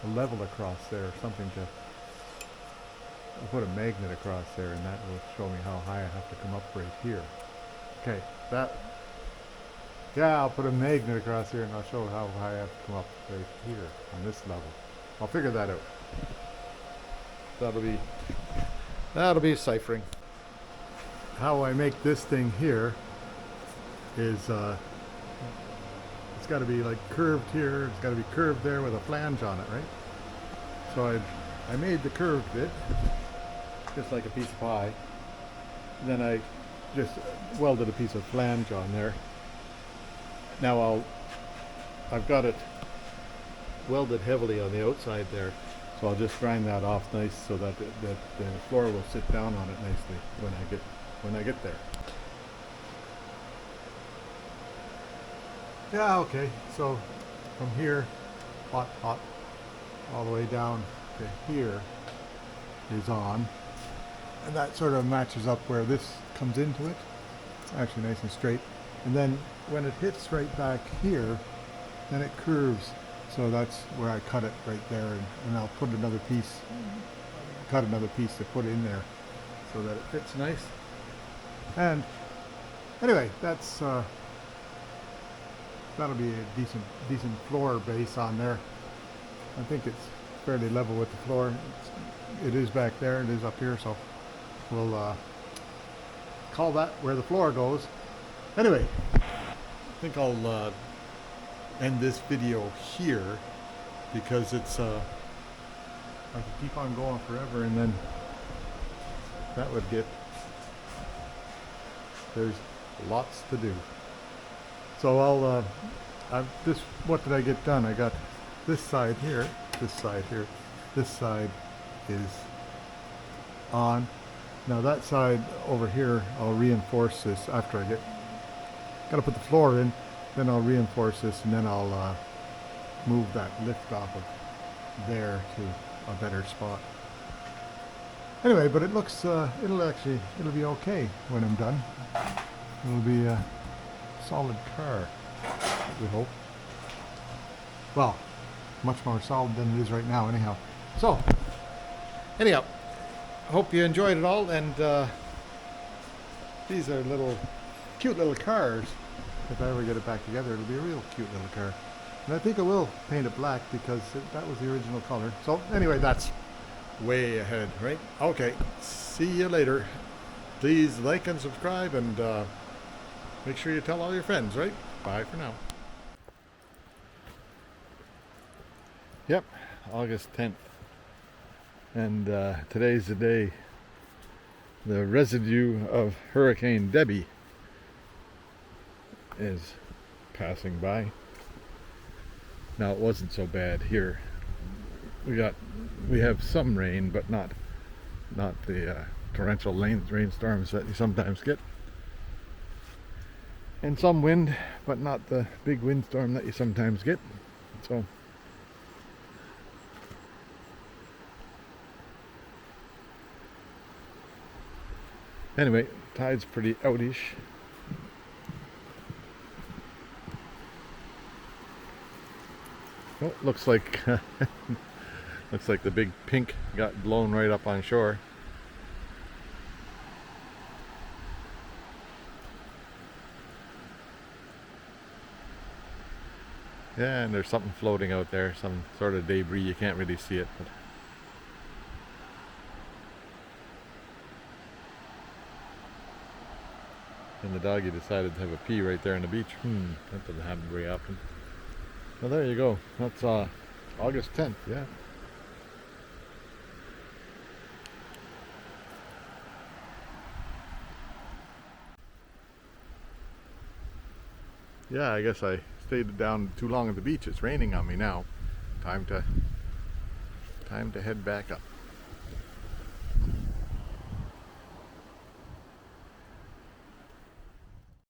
a level across there, or something to. I'll put a magnet across there, and that will show me how high I have to come up right here. Okay, yeah, I'll put a magnet across here, and I'll show how high I have to come up right here on this level. I'll figure that out. That'll be ciphering. How I make this thing here is got to be like curved here. It's got to be curved there with a flange on it, right? So I made the curved bit, just like a piece of pie. Then I just welded a piece of flange on there. Now I've got it welded heavily on the outside there, so I'll just grind that off nice so that the floor will sit down on it nicely when I get there. Yeah, okay. So from here, hot, all the way down to here is on, and that sort of matches up where this comes into it. It's actually nice and straight, and then when it hits right back here, then it curves. So that's where I cut it right there, and I'll put another piece, cut another piece to put in there so that it fits nice. And anyway, that's that'll be a decent floor base on there. I think it's fairly level with the floor. It is back there, it is up here, so we'll call that where the floor goes. Anyway, I think I'll end this video here because it's I could keep on going forever, and then that would get, there's lots to do. So what did I get done? I got this side here, this side here, this side is on. Now that side over here, I'll reinforce this after I gotta put the floor in, then I'll reinforce this, and then I'll move that lift off of there to a better spot. Anyway, but it looks, it'll be okay when I'm done. It'll be a solid car, we hope. Well, much more solid than it is right now anyhow. So, anyhow, I hope you enjoyed it all, and these are cute little cars. If I ever get it back together, it'll be a real cute little car. And I think I will paint it black because that was the original color. So anyway, that's way ahead, right? Okay, see you later. Please like and subscribe, and make sure you tell all your friends, right? Bye for now. Yep, August 10th. And today's the day the residue of Hurricane Debbie is passing by. Now, it wasn't so bad here. We have some rain, but not the torrential rainstorms that you sometimes get, and some wind, but not the big windstorm that you sometimes get. So anyway, tide's pretty outish. Oh, looks like looks like the big pink got blown right up on shore. Yeah, and there's something floating out there, some sort of debris. You can't really see it, but and the doggy decided to have a pee right there on the beach. That doesn't happen very often. Well, there you go. That's August 10th, yeah. Yeah, I guess I stayed down too long at the beach. It's raining on me now. Time to head back up.